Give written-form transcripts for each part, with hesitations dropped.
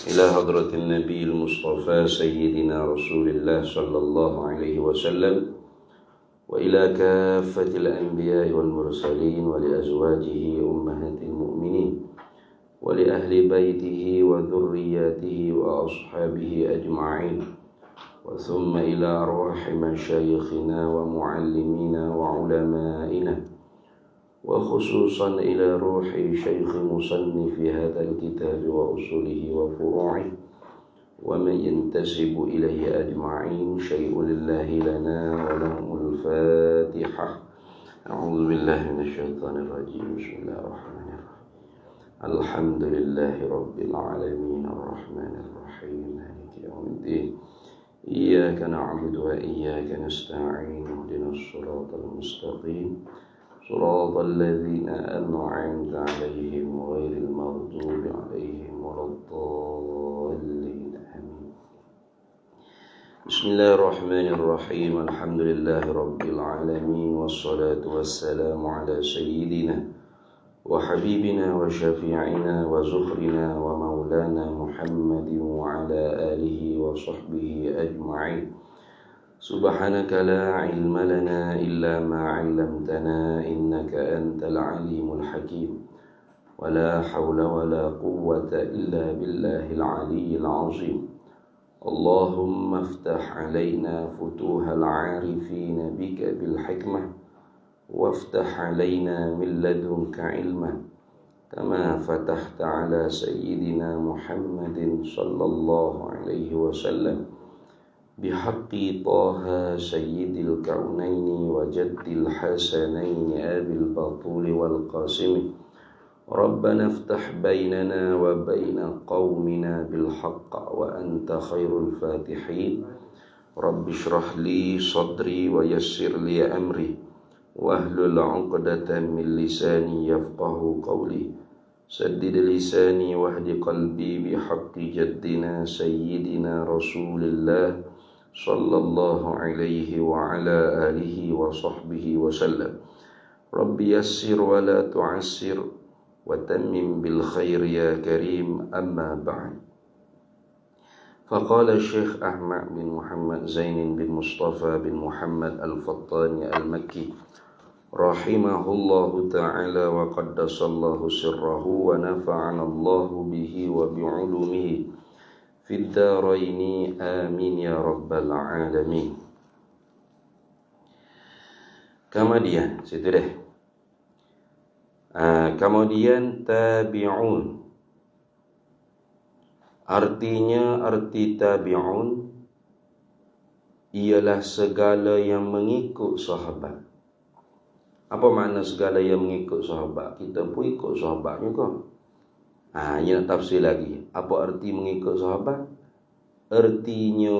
إلى حضرة النبي المصطفى سيدنا رسول الله صلى الله عليه وسلم وإلى كافة الأنبياء والمرسلين ولأزواجه أمهات المؤمنين ولأهل بيته وذرياته وأصحابه أجمعين وثم إلى أرواح مشايخنا ومعلمينا وعلمائنا وخصوصا إلى روح شيخ مصنف هذا الكتاب وأصوله وفروعه ومن ينتسب إليه أجمعين. شيء لله لنا ولهم الفاتحة. أعوذ بالله من الشيطان الرجيم. بسم الله الرحمن الرحيم. الحمد لله رب العالمين الرحمن الرحيم مالك يوم الدين. إياك نعبد وإياك نستعين. اهدنا الصراط المستقيم صراط الذين أنعمت عليهم غير المغضوب عليهم ولا الضالين آمين. بسم الله الرحمن الرحيم. الحمد لله رب العالمين والصلاة والسلام على سيدنا وحبيبنا وشفيعنا وزخرنا ومولانا محمد وعلى آله وصحبه أجمعين. سبحانك لا علم لنا إلا ما علمتنا إنك أنت العليم الحكيم ولا حول ولا قوة إلا بالله العلي العظيم. اللهم افتح علينا فتوح العارفين بك بالحكمة وافتح علينا من لدنك علما كما فتحت على سيدنا محمد صلى الله عليه وسلم بحق طه سيد الكونين وجد الحسنين أبي البطول والقاسم. ربنا افتح بيننا وبين قومنا بالحق وأنت خير الفاتحين. رب اشرح لي صدري ويسر لي أمري واحلل عقدة من لساني يفقه قولي. سدد لساني واهد قلبي بحق جدنا سيدنا رسول الله صلى الله عليه وعلى آله وصحبه وسلم. رب يسر ولا تعسر وتمم بالخير يا كريم. أما بعد. فقال الشيخ أحمد بن محمد زين بن مصطفى بن محمد الفطاني المكي رحمه الله تعالى وقدس الله سره ونفعنا الله به وبعلومه في الدارين آمين يا رب العالمين. Kemudian situ deh. Kemudian tabi'un. Artinya arti tabi'un ialah segala yang mengikut sahabat. Apa makna segala yang mengikut sahabat? Kita pun ikut sahabat juga. Ini nak tafsir lagi. Apa arti mengikut sahabat? Artinya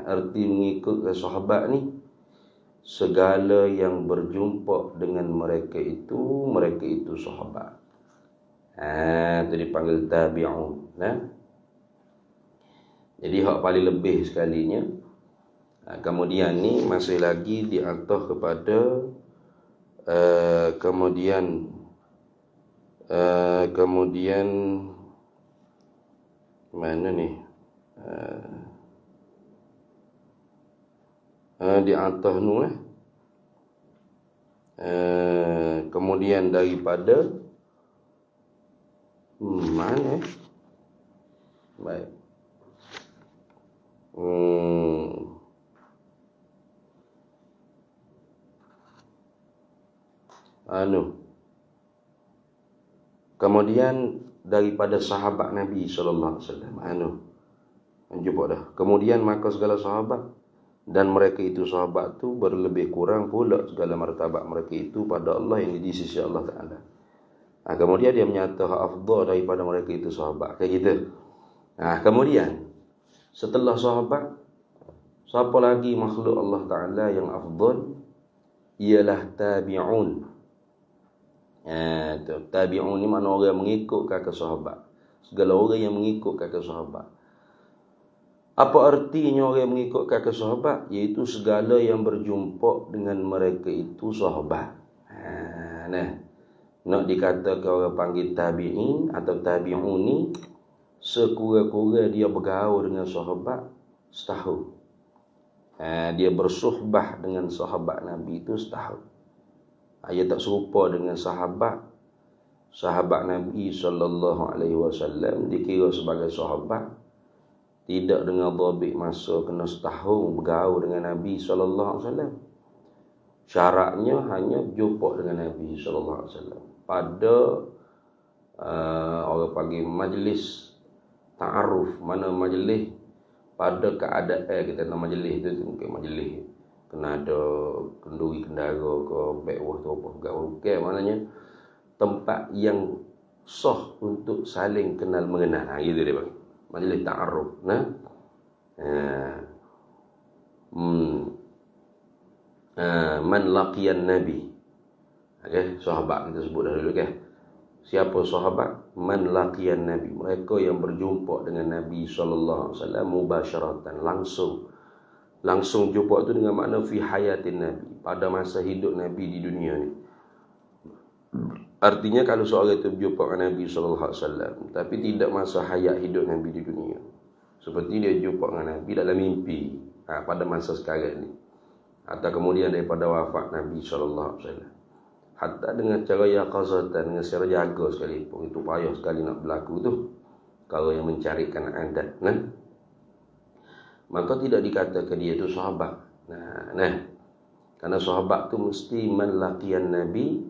arti mengikut sahabat ni segala yang berjumpa dengan mereka itu sahabat. Itu dipanggil tabi'un. Jadi hak paling lebih sekalinya. Kemudian ni masih lagi diatur kepada kemudian mana ni? Di atas nu kemudian daripada mana? Baik. Kemudian daripada sahabat Nabi sallallahu alaihi wasallam. Jumpa dah. Kemudian maka segala sahabat dan mereka itu sahabat tu berlebih kurang pula segala martabat mereka itu pada Allah yang di sisi Allah Taala. Kemudian dia menyatakan afdal daripada mereka itu sahabat. Kayak gitu. Kemudian setelah sahabat, siapa lagi makhluk Allah Taala yang afdal? Ialah tabi'un. Tabi'un ni makna orang yang mengikut kakak sahabat. Segala orang yang mengikut kakak sahabat. Apa artinya orang yang mengikut kakak sahabat? Iaitu segala yang berjumpa dengan mereka itu sahabat. Nak dikatakan orang panggil tabi'in atau tabi'un ni sekurang-kurang dia bergaul dengan sahabat setahun. Dia bersuhbah dengan sahabat Nabi itu setahun. Dia tak serupa dengan sahabat Nabi SAW dikira sebagai sahabat tidak dengan dhabit masa kena setahun bergaul dengan Nabi SAW. Syaratnya hanya jumpa dengan Nabi SAW pada orang panggil majlis ta'aruf, mana majlis pada keadaan kita nama majlis itu mungkin majlis kena ada kenduri kendara ke bekwah tu apa bukan, maknanya tempat yang sah untuk saling kenal mengenal. Gitu dia bang, majlis ta'aruf. Man laqiyan nabi. Okey, sahabat kita sebut dahulu okey. Siapa sahabat? Man laqiyan nabi, mereka yang berjumpa dengan Nabi sallallahu alaihi wasallam mubasyaratan, langsung jumpa itu dengan makna fi hayatin nabi, pada masa hidup Nabi di dunia ni. Artinya kalau seorang itu berjumpa dengan Nabi sallallahu alaihi wasallam tapi tidak masa hayat hidup Nabi di dunia, seperti dia jumpa dengan Nabi dalam mimpi pada masa sekarang ni, atau kemudian daripada wafat Nabi sallallahu alaihi wasallam, hatta dengan cara yaqazatan, dengan secara jaga sekalipun, itu payah sekali nak berlaku tu kalau yang mencarikan adat, maka tidak dikatakan dia itu sahabat. Karena sahabat tu mesti man laqiyan nabi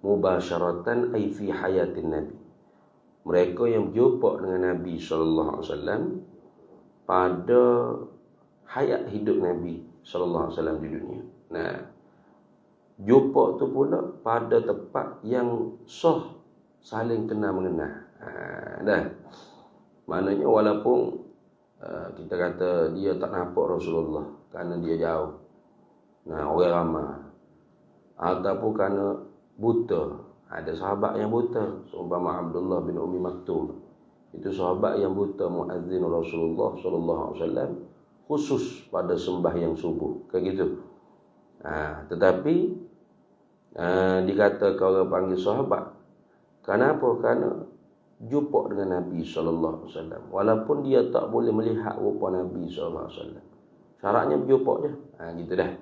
mubasyaratan ay fi hayatin nabi, mereka yang berjumpa dengan Nabi sallallahu alaihi wasallam pada hayat hidup Nabi sallallahu alaihi wasallam di dunia. Jumpa tu pula pada tempat yang sah saling kenal mengenal. Maknanya walaupun kita kata dia tak nampak Rasulullah kerana dia jauh, orang ramai, ataupun kerana buta. Ada sahabat yang buta, seumpama Abdullah bin Ummi Maktum. Itu sahabat yang buta, muazzin Rasulullah sallallahu alaihi wasallam, khusus pada sembahyang subuh, kayak gitu. Tetapi dikatakan orang panggil sahabat. Kenapa? Kerana jumpa dengan Nabi sallallahu alaihi wasallam, walaupun dia tak boleh melihat rupa Nabi sallallahu alaihi wasallam. Syaratnya berjumpa je. Gitu dah.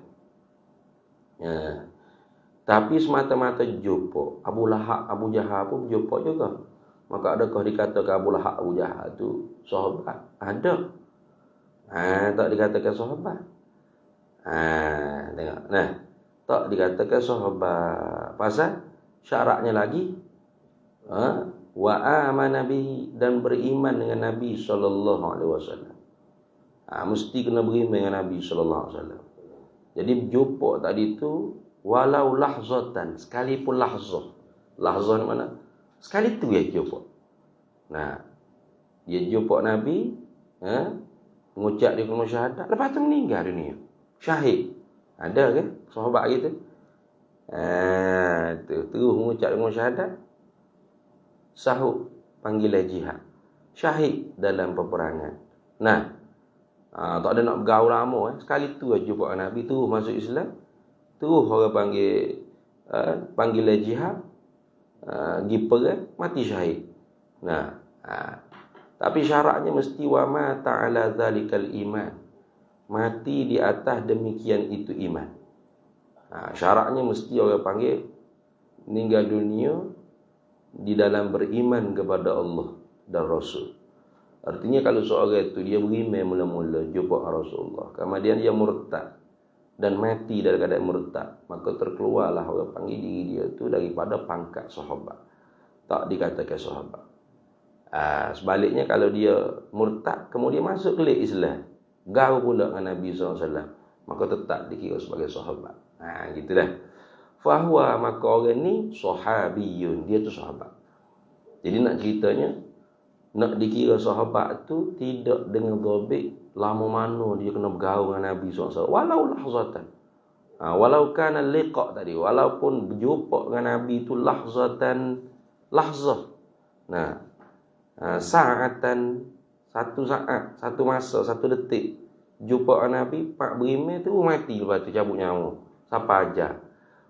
Tapi semata-mata jumpa. Abu Lahab, Abu Jahal pun berjumpa juga. Maka adakah dikatakan Abu Lahab, Abu Jahal tu sahabat? Ada. Tak dikatakan sahabat. Tengok. Tak dikatakan sahabat. Pasal syaratnya lagi wa amana bihi, dan beriman dengan Nabi sallallahu alaihi wasallam. Mesti kena beriman dengan Nabi sallallahu alaihi wasallam. Jadi berjumpa tadi tu walau lahzatan, sekalipun lahzah. Lahzah ni mana? Sekali tu dia jumpa. Dia jumpa Nabi, mengucap dia kena syahadat, lepas tu meninggal dunia. Syahid. Ada ke sahabat gitu? Terus mengucap dengan syahadat, sahut panggilan jihad, syahid dalam peperangan. Tak ada nak bergaul lama. Sekali tu aja jumpa Nabi, terus masuk Islam, terus orang panggil panggilan jihad, pergi perang, mati syahid. Tapi syaratnya mesti wa ma ta'ala zalikal iman, mati di atas demikian itu iman. Syaratnya mesti orang panggil meninggal dunia di dalam beriman kepada Allah dan Rasul. Artinya kalau seorang itu dia beriman mula-mula jumpa Rasulullah, kemudian dia murtad dan mati dalam keadaan murtad, maka terkeluarlah orang panggil diri dia itu daripada pangkat sahabat, tak dikatakan sahabat. Sebaliknya kalau dia murtad kemudian masuk ke Islam, gaul pula dengan Nabi SAW, maka tetap dikira sebagai sahabat. Gitulah. Fahuwa, maka orang ni sahabiyun, dia tu sahabat. Jadi nak ceritanya, nak dikira sahabat tu tidak dengan dhabit lama mana dia kena bergaul dengan Nabi SAW, walau lahzatan. Walau kana liqa tadi, walaupun berjumpa dengan Nabi tu lahzatan, lahzah. Sa'atan, satu saat, satu masa, satu detik. Jumpa Nabi, pak beriman tu mati, lepas tu cabut nyawa. Siapa aja,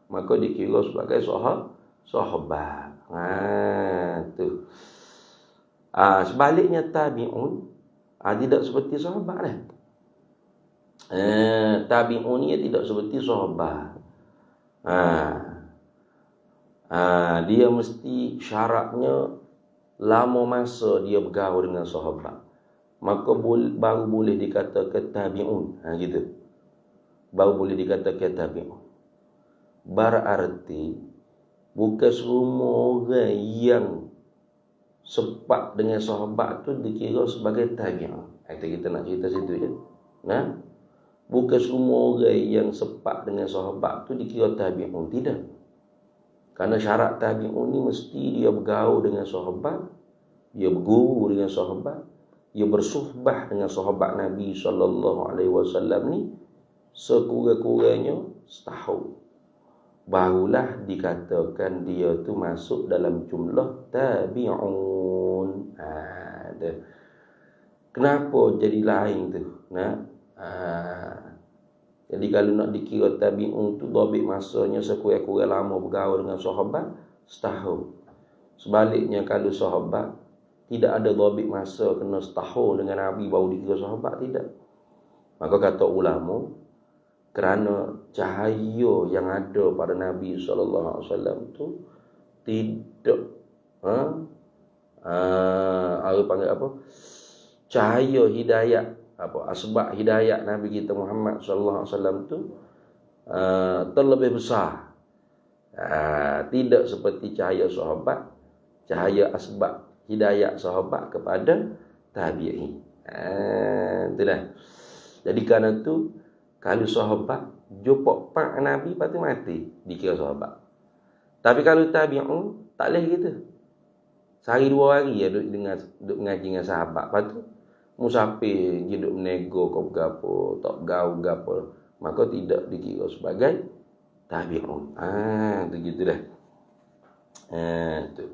maka dikira sebagai sahabat. Tu. Sebaliknya tabi'un tidak seperti sahabat lah. Tabi'un ni tidak seperti sahabat. Dia mesti syaratnya lama masa dia bergaul dengan sahabat, maka baru boleh dikatakan tabi'un. Gitu. Baru boleh dikatakan tabi'un. Berarti bukan semua orang yang sepak dengan sahabat tu dikira sebagai tabi'un. Kita nak cerita situ je. Bukan semua orang yang sepak dengan sahabat tu dikira tabi'un. Tidak. Kerana syarat tabi'un ni mesti dia bergaul dengan sahabat, dia berguru dengan sahabat, dia bersuhbah dengan sahabat Nabi SAW ni sekurang-kurangnya setahun. Barulah dikatakan dia tu masuk dalam jumlah tabi'un. Kenapa jadi lain tu? Jadi kalau nak dikira tabi'un tu, dhabit masanya sekurang-kurang lama bergaul dengan sahabat setahun. Sebaliknya kalau sahabat tidak ada dhabit masa kena setahun dengan Nabi baru dikira sahabat, tidak. Maka kata ulama, kerana cahaya yang ada pada Nabi SAW tu tidak panggil apa? Cahaya hidayat, asbab hidayat Nabi kita Muhammad SAW tu terlebih besar. Tidak seperti cahaya sahabat, cahaya asbab hidayat sahabat kepada tabi'in. Itulah. Jadi kerana tu, kalau sahabat jumpa pak Nabi lepas tu mati, dikira sahabat. Tapi kalau tabi'un tak boleh gitu. Sehari 2 hari ya duduk mengaji dengan sahabat, lepas tu musafir hidup menego kau gapo, tak gaul gapo, maka tidak dikira sebagai tabi'un. Tu gitu dah. Tu.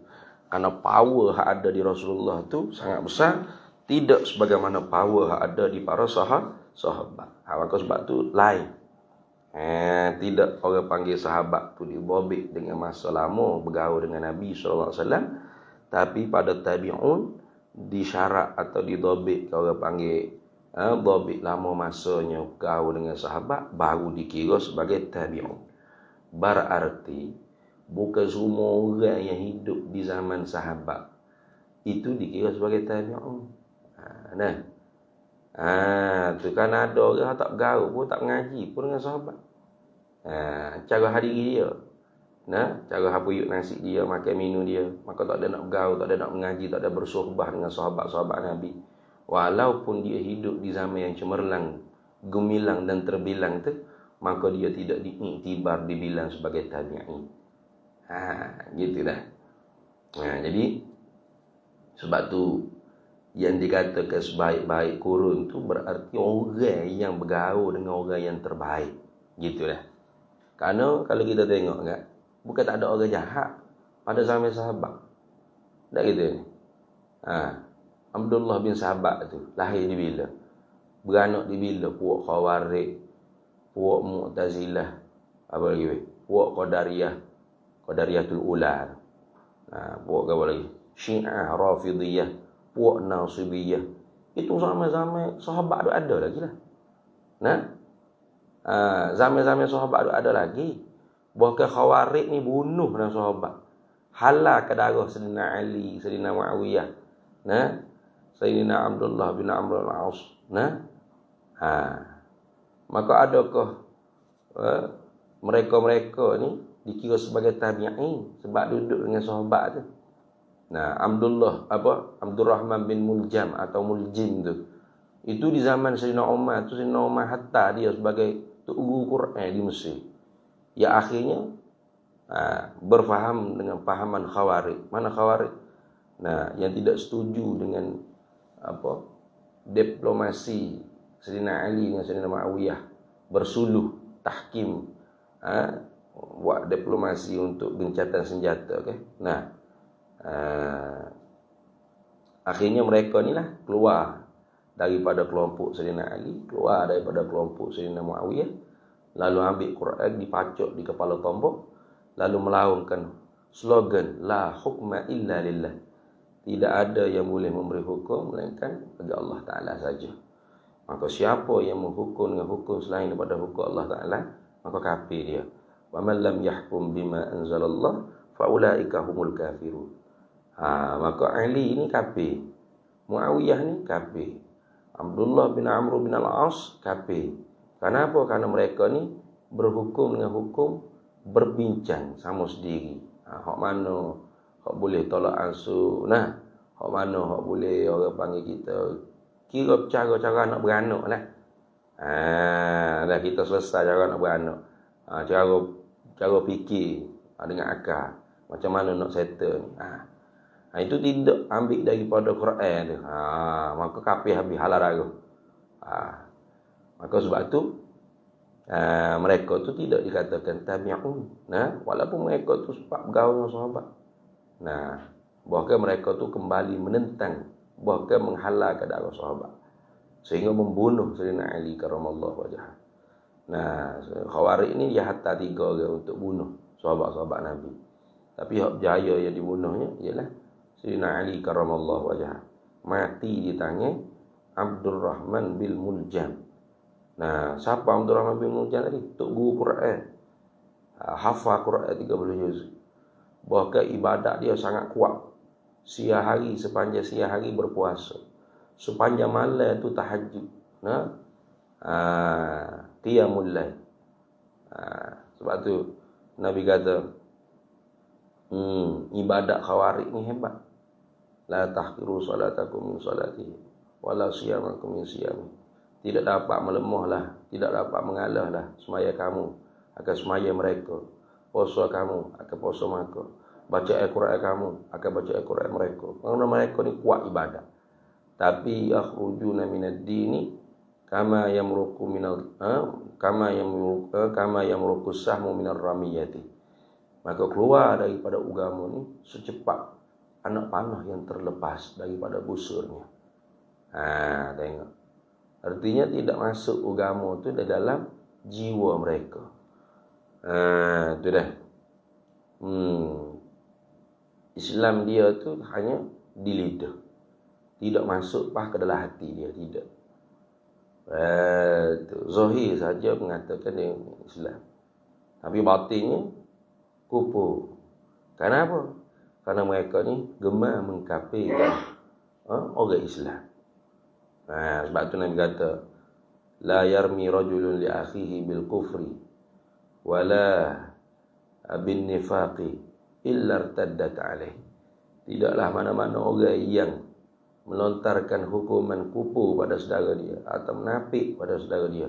Kerana power yang ada di Rasulullah tu sangat besar, tidak sebagaimana power yang ada di para sahabat. Maka sebab tu lain. Tidak orang panggil sahabat tu dibobik dengan masa lama bergaul dengan Nabi SAW, tapi pada tabi'un disyarat atau didobik orang panggil dhabit lama masanya bergaul dengan sahabat, baru dikira sebagai tabi'un. Berarti bukan semua orang yang hidup di zaman sahabat itu dikira sebagai tabi'un. Tu kan ada orang tak bergaul pun, tak mengaji pun dengan sahabat. Cara hari dia, cara habuyuk nasi dia, makan minum dia, maka tak ada nak bergaul, tak ada nak mengaji, tak ada bersuhbah dengan sahabat-sahabat Nabi. Walaupun dia hidup di zaman yang cemerlang, gemilang dan terbilang tu, maka dia tidak diiktibar, dibilang sebagai tabi'in. Gitulah. Jadi sebab tu yang dikatakan sebaik-baik kurun tu berarti orang yang bergaul dengan orang yang terbaik. Gitulah. Kerana kalau kita tengok kan, bukan tak ada orang jahat pada zaman sahabat. Tak gitu. Abdullah bin Sahabat tu lahir di bila? Beranak di bila? Puak Khawarij, puak Mu'tazilah, apa lagi? Puak Qadariyatul Ula. Puak apa lagi? Syiah Rafidiyah, puak Nasibiyah. Itu zaman-zaman sahabat tu ada lagi lah. Zaman-zaman sahabat tu ada lagi. Bahkan Khawarij ni bunuh dengan sahabat. Halal ke darah Sayyidina Ali, Sayyidina Muawiyah, Sayyidina Abdullah bin Amr al-As. Maka adakah mereka-mereka ni dikira sebagai tabi'in sebab duduk dengan sahabat tu? Abdurrahman bin Muljam atau Muljim tu, itu di zaman Sayyidina Umar tu, Sayyidina Umar hatta dia sebagai guru Quran di Mesir, ya akhirnya berfaham dengan pahaman Khawarij. Mana Khawarij? Yang tidak setuju dengan diplomasi Sayyidina Ali dengan Sayyidina Muawiyah, bersuluh, tahkim, buat diplomasi untuk gencatan senjata, okay? Akhirnya mereka ni lah keluar daripada kelompok Sayyidina Ali, keluar daripada kelompok Sayyidina Muawiyah, lalu ambil Quran, dipacok di kepala tombok, lalu melaungkan slogan la hukma illa lillah. Tidak ada yang boleh memberi hukum melainkan bagi Allah Ta'ala saja. Maka siapa yang menghukum dengan hukum selain daripada hukum Allah Ta'ala, maka kafir dia. Wa man lam yahkum bima anzalallah fa ulaika humul kafirun. Maka Ali ini kafir. Muawiyah ni kafir. Abdullah bin Amr bin Al-As kafir. Kenapa? Karena mereka ni berhukum dengan hukum berbincang sama sendiri. Hak mana hak boleh tolak ansur. Hak mana hak boleh orang panggil kita kira cara-cara nak beranak lah. Dah kita selesai cara nak beranak. Cara fikir dengan akal. Macam mana nak settle ni. Itu tidak ambil daripada Quran tu. Maka kafir habis halal darah. Maka sebab tu mereka tu tidak dikatakan tabi'un. Walaupun mereka tu sebab bergaul dengan sahabat. Bahkan mereka tu kembali menentang, bahkan menghalalkan darah sahabat. Sehingga membunuh Sayyidina Ali karamallahu wajhah. Khawarij ni dia hantar 3 orang untuk bunuh sahabat-sahabat Nabi. Tapi hak berjaya yang dibunuhnya ialah Sayyidina Ali karamallahu wajhah. Mati di tangan Abdurrahman bin Muljam. Siapa Abdurrahman bin Muljam tadi? Tok guru Quran. Hafal Quran 30 juz. Bahkan ibadat dia sangat kuat. Sepanjang siang hari berpuasa. Sepanjang malam tu tahajud. Qiyamul lail. Sebab tu Nabi kata, ibadat khawarij ni hebat. La tahqiru salatakum min salatihi wala siyamakum min siyami. Tidak dapat melemahlah, tidak dapat mengalahlah semaya kamu akan semaya mereka. Puasa kamu akan puasa mereka. Baca Al-Quran kamu akan baca Al-Quran mereka. Kerana mereka ni kuat ibadat. Tapi yakhrujuna minad dini kama yamruqu minal kama yamruqu sahmu minar ramiyati. Maka keluar daripada agama ni secepat anak panah yang terlepas daripada busurnya. Tengok. Artinya tidak masuk agama tu dalam jiwa mereka. Tu dah. Islam dia tu hanya di lidah. Tidak masuk ke dalam hati dia, tidak. Zahir saja mengatakan dia Islam. Tapi batinnya kufur. Kenapa? Karena mereka ni gemar mengkafirkan orang Islam. Sebab tu Nabi kata, la yarmi rajulun li akhihi bil kufri wala bin nifaqi illa irtaddat alaih. Tidaklah mana-mana orang yang melontarkan hukuman kufur pada saudara dia atau menafik pada saudara dia,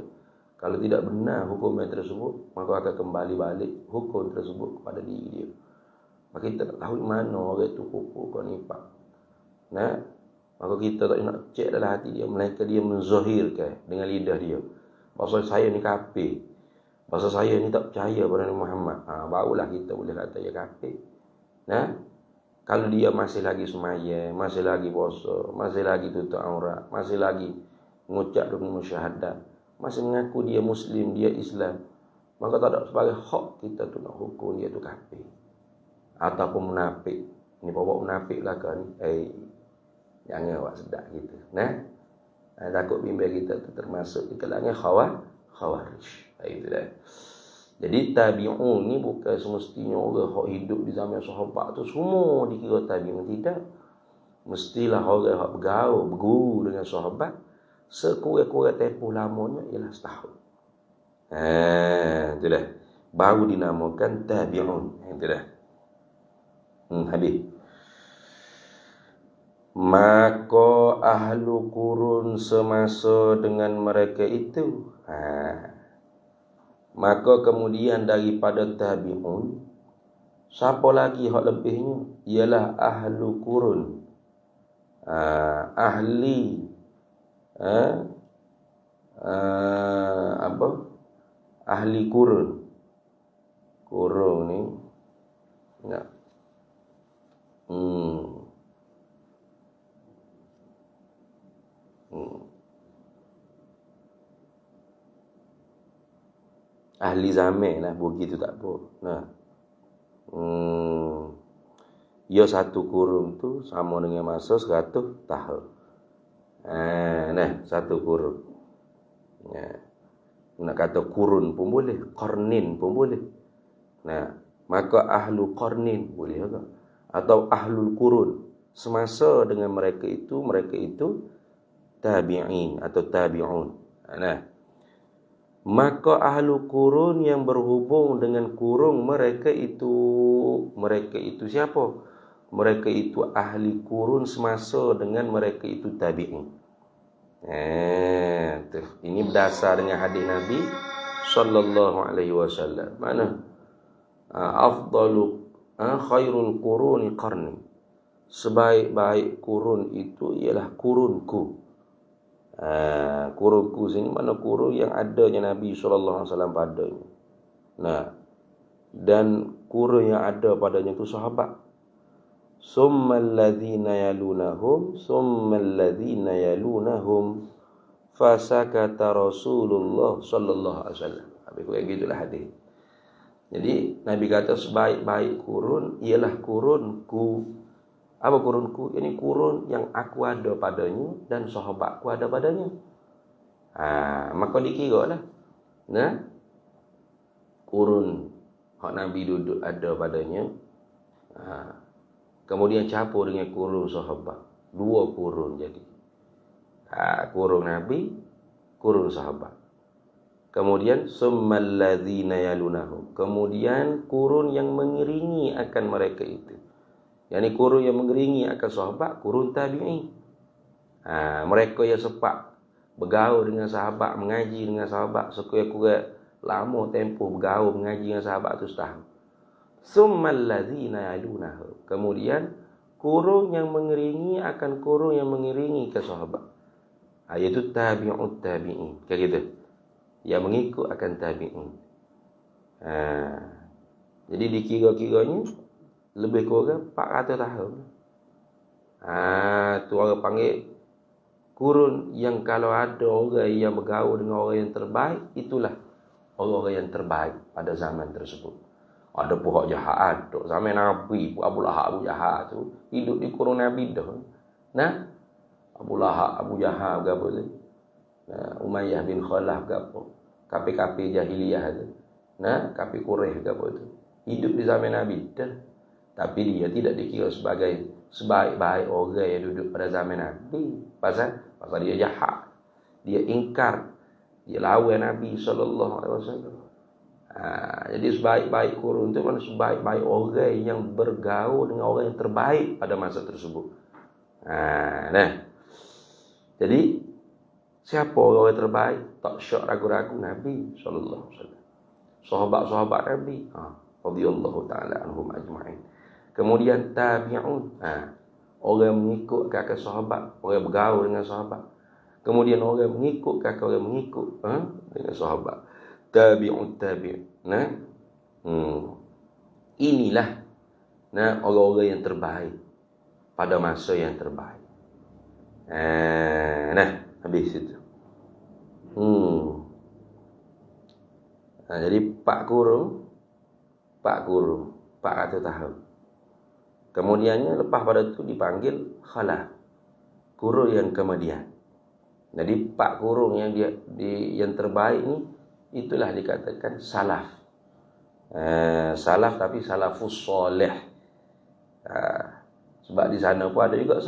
kalau tidak benar hukuman tersebut, maka akan kembali balik hukum tersebut kepada diri dia. Maka kita tak tahu mana orang itu kufur ke nifak. Maka kita tak nak cek dalam hati dia, melainkan dia menzahirkan dengan lidah dia. Bahasa saya ni kafir, bahasa saya ni tak percaya pada Nabi Muhammad. Barulah kita boleh kata dia kafir. Kalau dia masih lagi sembahyang, masih lagi puasa, masih lagi tutup aurat, masih lagi mengucap rukun syahadat, masih mengaku dia Muslim, dia Islam, maka tak ada sebagai hak kita tu nak hukum dia tu kafir ataupun munafik. Ni bawa munafik lah kan? Jangan awak sedap gitu. Takut bimbang kita tu termasuk di kalangan khawarij. Itu dah. Jadi tabi'un ni bukan semestinya orang hak hidup di zaman sahabat tu semua dikira tabi'un, tidak. Mestilah orang hak bergaul, berguru dengan sahabat sekurang-kurang tempoh lamanya ialah setahun. Itu dah. Baru dinamakan tabi'un. Itu dah. Habis. Maka ahlu kurun semasa dengan mereka itu, maka kemudian daripada tabi'un, siapa lagi hak lebihnya? Ialah ahlu kurun. Ahli ahli kurun. Kurun ni ahli zaman lah, begitu tak apa. Ya satu kurun tu sama dengan masa 100 tahun. Nah, satu kurun. Ya. Nak kata kurun pun boleh, qarnin pun boleh. Nah, maka ahlu qarnin boleh juga. Atau ahlul kurun. Semasa dengan mereka itu tabi'in atau tabi'un. Nah, maka ahlu kurun yang berhubung dengan kurung mereka itu siapa? Mereka itu ahli kurun semasa dengan mereka itu tabi'in. Ini berdasar dengan hadis Nabi sallallahu alaihi wasallam. Mana? Afdalu khairul quruni qarni. Sebaik-baik kurun itu ialah kurunku. Kurunku sini mana kurun yang adanya Nabi sallallahu alaihi wasallam padanya. Nah, dan kurun yang ada padanya itu sahabat. Summal ladzina yalunahum fasakata Rasulullah sallallahu alaihi wasallam. Habis kayak gitulah hadis. Jadi Nabi kata sebaik-baik kurun ialah kurunku. Apa kurunku? Ini kurun yang aku ada padanya dan sahabatku ada padanya. Maka dikira lah. Nah, kurun hak Nabi duduk ada padanya. Kemudian campur dengan kurun sahabat. 2 kurun jadi. Kurun Nabi, kurun sahabat. Kemudian summal ladzina yalunahum. Kemudian kurun yang mengiringi akan mereka itu. Yani kurun yang mengiringi akan sahabat, kurun tabi'in. Mereka yang sempat bergaul dengan sahabat, mengaji dengan sahabat sekurang-kurang lama tempoh bergaul mengaji dengan sahabat tu setahun. Summal ladzina yalunahum. Kemudian kurun yang mengiringi akan kurun yang mengiringi ke sahabat. Iaitu tabi'ut tabi'in. Kayak gitu. Yang mengikut akan tabi'in. Jadi dikira-kiranya lebih kurang 400 tahun. Tu orang panggil kurun yang kalau ada orang yang bergaul dengan orang yang terbaik, itulah orang-orang yang terbaik pada zaman tersebut. Ada pun jahat, duk zaman Nabi, Abu Lahab, Abu Jahal tu hidup di kurun Nabi dah. Nah, Abu Lahab, Abu Jahal ke apa tu? Umayyah bin Khalaf ke apa? Kapi-kapi jahiliyah tu. Nah, kapi Quraisy ke apa tu? Hidup di zaman Nabi dah. Tapi dia tidak dikira sebagai sebaik-baik orang yang duduk pada zaman Nabi. Pasal dia jahat. Dia ingkar. Dia lawan Nabi sallallahu alaihi wasallam. Jadi sebaik-baik kurun itu mana sebaik-baik orang yang bergaul dengan orang yang terbaik pada masa tersebut. Nah. Jadi siapa orang yang terbaik? Tak syak ragu-ragu Nabi sallallahu alaihi wasallam. Sahabat-sahabat Nabi, radhiyallahu taala anhum ajma'in. Kemudian tabi'un, orang mengikut kakak sahabat, orang bergaul dengan sahabat. Kemudian orang mengikut kakak orang mengikut dengan sahabat. Tabi'un tabi'. Nah, inilah orang-orang yang terbaik pada masa yang terbaik. Nah, habis itu. Jadi 400 tahun. Kemudiannya lepas pada itu dipanggil khalaf, kurun yang kemudian. Jadi 4 kurun yang yang terbaik ni itulah dikatakan salaf. Salaf tapi salafus soleh. Sebab di sana pun ada juga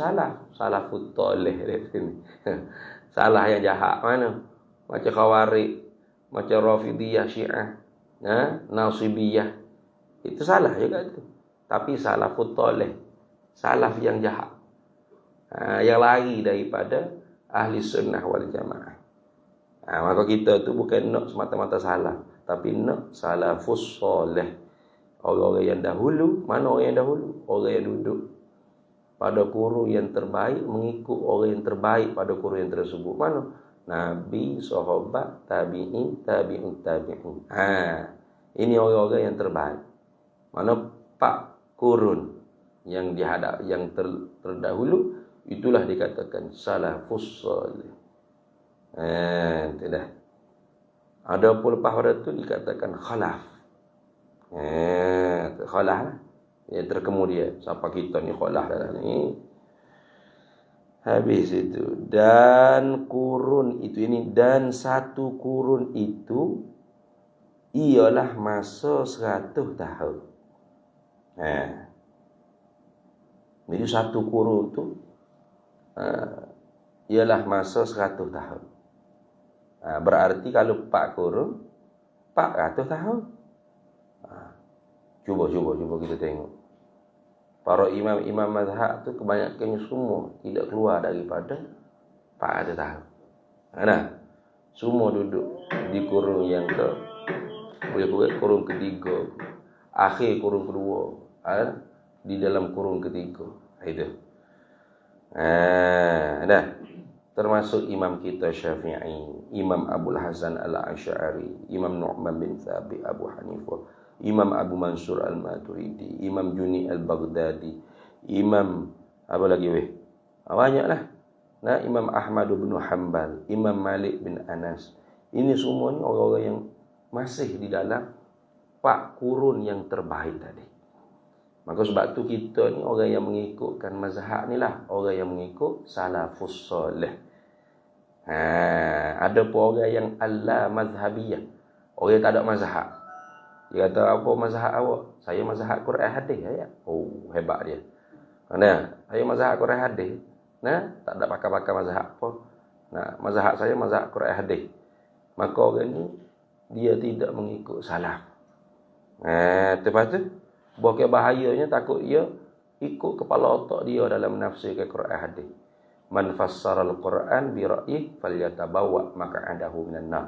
salafut soleh di sini. Salah yang jahat mana? Macam Khawarij, macam Rafidiyah Syiah, Nasibiyah. Itu salah juga itu. Tapi salafut soleh, salaf yang jahat. Yang lari daripada ahli sunnah wal jamaah. Maka kita tu bukan nak semata-mata salah, tapi nak salafus soleh. Orang-orang yang dahulu. Mana orang yang dahulu? Orang yang duduk pada kurun yang terbaik, mengikut orang yang terbaik pada kurun yang tersebut. Mana? Nabi, sahabat, tabi'in, tabi'un, tabi'in. Ini orang-orang yang terbaik. Mana 4 kurun yang terdahulu, itulah dikatakan salafus soleh. Tidak. Ada pun lepas pada itu dikatakan khalaf. Khalaf lah. Ya terkemu dia. Siapa kita ni kholah dah ni. Habis itu. Dan kurun itu ini. Dan satu kurun itu ialah masa 100 tahun. Jadi satu kurun tu ialah masa 100 tahun. Berarti kalau 4 kurun 400 tahun. Cuba kita tengok. Para imam-imam mazhab tu kebanyakannya semua tidak keluar daripada 400 tahun. Nah, semua duduk di kurung yang boleh kurung ketiga, akhir kurung kedua, di dalam kurung ketiga. Itu. Dah. Termasuk imam kita Syafi'i, Imam Abul Hasan Al-Asy'ari, Imam Nu'man bin Thabit Abu Hanifah, Imam Abu Mansur Al-Maturidi, Imam Juni Al-Baghdadi, Imam apa lagi weh? Banyaklah. Nah, Imam Ahmad bin Hanbal, Imam Malik bin Anas. Ini semuanya orang-orang yang masih di dalam 4 kurun yang terbaik tadi. Maka sebab tu kita ni orang yang mengikutkan mazhab ni lah, orang yang mengikut salafus soleh. Ada pun orang yang ala mazhabiyah, orang yang tak ada mazhab. Dia kata, apa mazhab awak? Saya mazhab Quran hadis ya. Oh, hebat dia. Nah, saya mazhab Quran hadis. Nah, tak ada pakar-pakar mazhab apa. Nah, mazhab saya mazhab Quran hadis. Maka orang ni dia tidak mengikut salaf. Lepas tu bukan bahayanya, takut dia ikut kepala otak dia dalam menafsirkan Quran hadis. Man fassara al-Quran bi ra'yih falyatabawwa maq'adahu minan nar.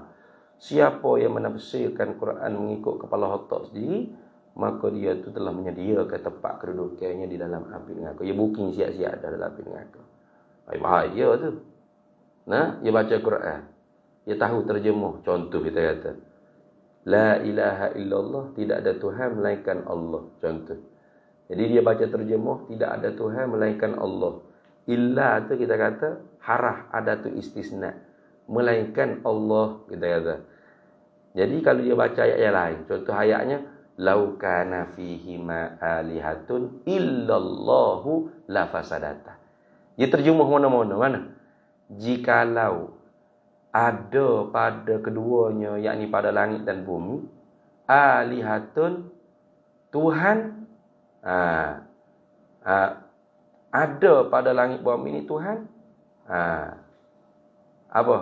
Siapa yang menafsirkan Quran mengikut kepala otak sendiri, maka dia tu telah menyediakan tempat kedudukannya di dalam api neraka. Dia booking siap-siap dalam api neraka. Bahaya tu. Nah, dia baca Quran, dia tahu terjemah. Contoh kita kata, La ilaha illallah, tidak ada Tuhan melainkan Allah. Contoh. Jadi dia baca terjemah, tidak ada Tuhan melainkan Allah. Illa tu kita kata harah, ada tu istisna, melainkan Allah, kita kata. Jadi kalau dia baca ayat yang lain, contoh ayatnya, Lau kana fihi ma alihatun illallahu la fasadata. Dia terjemah mana? Jikalau ada pada keduanya, yakni pada langit dan bumi, alihatun, Tuhan, ada pada langit bumi ini Tuhan, apa?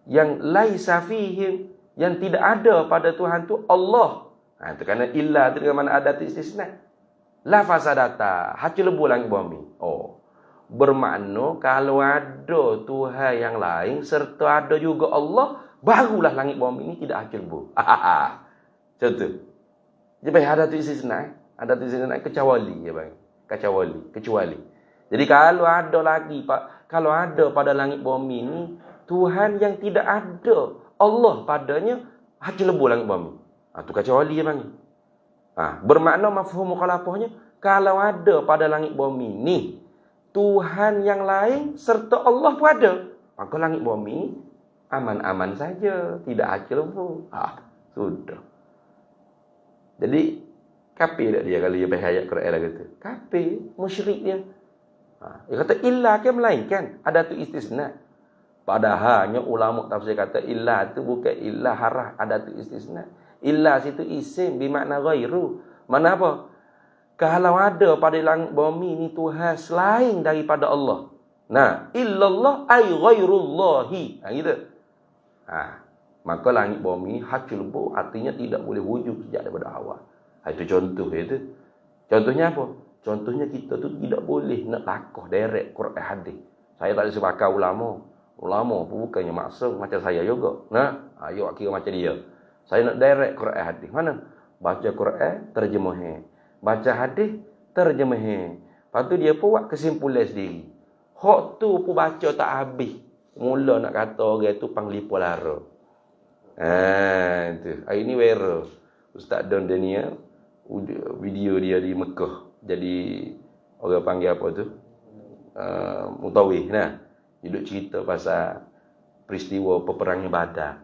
Yang laisa fihim, yang tidak ada pada Tuhan tu Allah. Itu kerana illa tu dengan mana ada tu istisna. La fasadata, hacu lebu langit bumi. Oh. Bermakna kalau ada Tuhan yang lain serta ada juga Allah, barulah langit bumi ini tidak hancur lebur. Contoh. Jadi ada tu istisna, ada tu istisna kecuali ya bang. Kecuali. Jadi kalau ada lagi kalau ada pada langit bumi ini Tuhan yang tidak ada Allah padanya, hancur lebur langit bumi. Tu kecuali ya bang. Bermakna mafhum mukhalafahnya, kalau ada pada langit bumi ini Tuhan yang lain serta Allah pun ada, maka langit bumi aman-aman saja, tidak hancur lebur. Sudah. Jadi kafir tak dia kalau dia baca ayat Quran lah kata? Kafir, musyrik dia. Dia kata illa ke melainkan, ada tu istisna. Padahalnya ulama tafsir kata illa tu bukan illa harah, ada tu istisna. Illa situ isim bermakna ghairu. Mana apa? Kalau ada pada langit bumi ni Tuhan selain daripada Allah. Nah, illallah ay ghairullahi. Gitu. Maka langit bumi hancur lebur, artinya tidak boleh wujud sejak daripada awal. Itu contoh itu. Contohnya apa? Contohnya kita tu tidak boleh nak lakoh direct Quran hadis. Saya tak ada sepakat ulama. Ulama pun bukannya maksum macam saya juga. Nah, ayo kira macam dia. Saya nak direct Quran hadis. Mana? Baca Quran, terjemah. Baca hadis, terjemah. Lepas tu dia pun buat kesimpulan sendiri. Hak tu pun baca tak habis. Mula nak kata orang tu panglipo lara. Itu. Hari ni viral. Ustaz Don Daniel, video dia di Mekah. Jadi orang panggil apa tu? Mutawih. Nah, dia duk cerita pasal peristiwa peperangan Badar.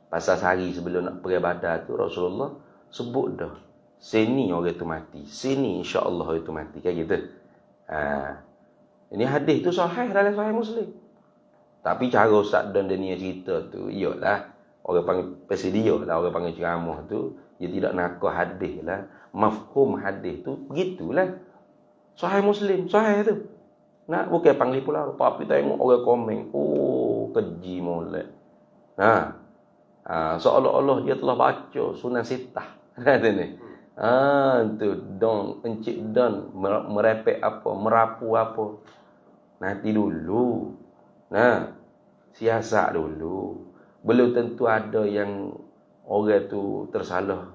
Pasal sehari sebelum nak pergi Badar tu Rasulullah sebut dah sini orang tu mati, sini insya-Allah orang tu mati, kayak gitu. Ini hadis tu sahih dalam Sahih Muslim. Tapi cara Ustaz Don dia cerita tu, iyalah orang panggil pesedia lah, orang panggil ceramah tu, dia tidak nakal hadis lah. Mafhum hadis tu begitulah. Sahih Muslim, sahih tu. Nak bukan panggil pula, tapi tengok orang komen, oh keji molek. Seolah-olah dia telah baca Sunan Sittah. Kata ni. Tu don encik don merepek apa, merapu apa. Nanti dulu. Siasat dulu. Belum tentu ada yang orang tu tersalah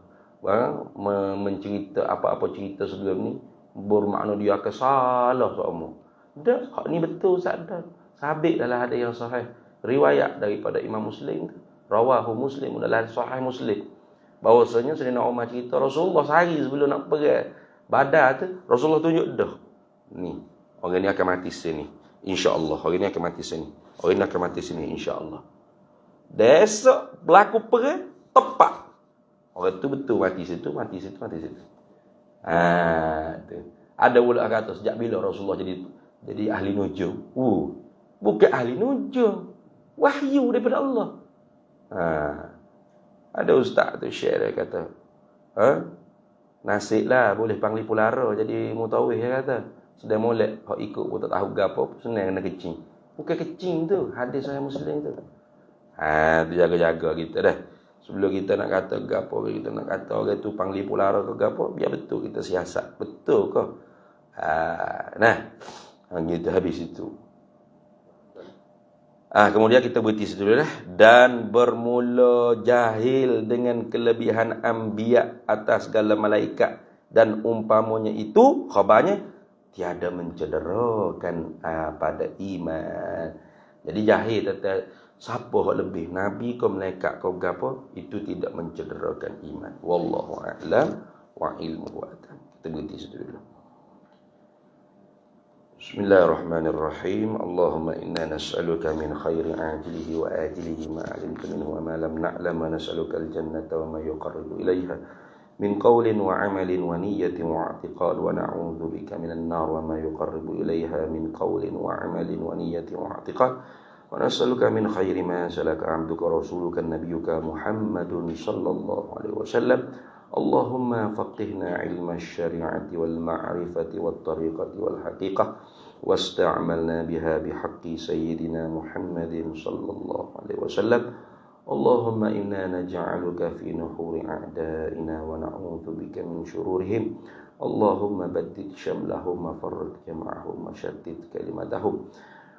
mencerita apa-apa cerita sebelum ni bermakna dia akan salah semua. Tak, hak ni betul sadar. Sabit dalam hadis yang sahih. Riwayat daripada Imam Muslim, rawahu Muslim dalam Sahih Muslim. Bahawasanya Sayyidina Umar cerita Rasulullah sehari sebelum nak pergi Badar tu, Rasulullah tunjuk dah. Ni, orang ni akan mati sini. Insya-Allah, orang ni akan mati sini. Orang ni akan mati sini insya-Allah. Besok berlaku perang tepat. Orang tu betul mati situ, mati situ, mati situ. Tu. Ada pula kata sejak bila Rasulullah jadi ahli nujum? Bukan ahli nujum. Wahyu daripada Allah. Ada ustaz tu share dia kata, nasiblah boleh panggil pulara jadi mutawih, dia kata. Sedang molek hak ikut pun tak tahu gapo, senang kena kecing. Bukan kecing tu, hadis Sahih Muslim tu. Tu jaga-jaga kita dah. Sebelum kita nak kata gapo, kita nak kata orang tu panggil pulara ke gapo, biar betul kita siasat. Betul ke? Gitu habis itu. Kemudian kita berhenti situ dulu dah. Dan bermula jahil dengan kelebihan anbiya atas segala malaikat dan umpamanya itu, khabarnya tiada mencederakan pada iman. Jadi jahil tentang siapa yang lebih, nabi ke malaikat ke apa, itu tidak mencederakan iman. Wallahu a'lam wa ilmuhu atam. Kita berhenti situ dulu. Bismillahirrahmanirrahim. Allahumma inna nas'aluka min khairi ajilihi wa ajilihi ma 'alimta minhu wa ma lam na'lam, wa nas'aluka al-jannata wa ma yuqarribu ilayha min qawlin wa 'amalin wa niyyatin wa i'tiqad, wa na'udzu bika minan nar wa ma yuqarribu ilayha min qawlin wa 'amalin wa niyyatin wa i'tiqad, wa nas'aluka min khairi ma salaka 'abduka rasuluka nabiyyuka Muhammadun sallallahu alaihi wasallam. Allahumma faqihna 'ilma asy-syari'ati wal ma'rifati wat tariqati wal haqiqah wasta'malna biha bihaqqi sayyidina Muhammadin sallallahu alaihi wasallam. Allahumma inna naj'aluka fi nuhuri a'da'ina wa na'udzu bika min shururihim. Allahumma baddid shamlahum wa farriq jam'ahum wa shattit kalimatahum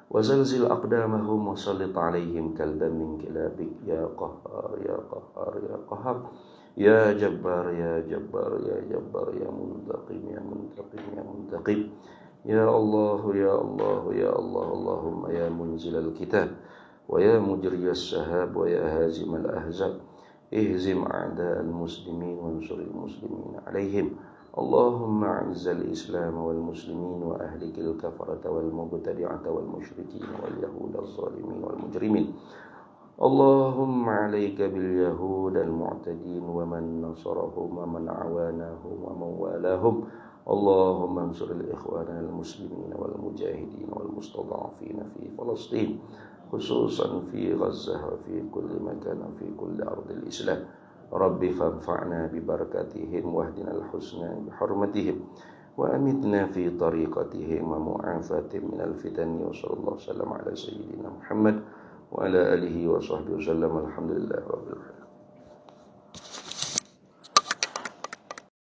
wa zalzil aqdamahum wa sallit 'alaihim kalban min kilabik ya qahhar ya qahhar ya qahhar ya jabbar ya jabbar ya jabbar ya muntaqim ya muntaqim ya muntaqim ya Allah ya Allah ya Allah. Allahumma ya munzilal kitab wa ya mujriyas sahab wa ya hazimal ahzab ihzim a'da'al muslimin wa ansuril muslimin alaihim. Allahumma a'izal islam wal muslimin wa ahlikil kafarata wal mubtadi'ata wal musyrikin wal yahudaz zalimin wal mujrimin. Allahumma alayka bil yahud al mu'tadin wa man nasarahum wa man awanahum wa man walahum. Allahumma ansur al ikhwana al muslimin wal mujahidin wal mustada'afin fi Palestin, khususan fi Gaza wa fi kulli makan wa fi kulli ardil Islam. Rabbi fanfa'na bi barakatihim wahdina al husna bi hurmatihim wa amitna fi tariqatihim wa mu'afatihim min al fitan. Wa sallallahu alaihi wasallam ala sayyidina Muhammad wa ala alihi wa sahbihi wasallam. Alhamdulillah rabbil alamin.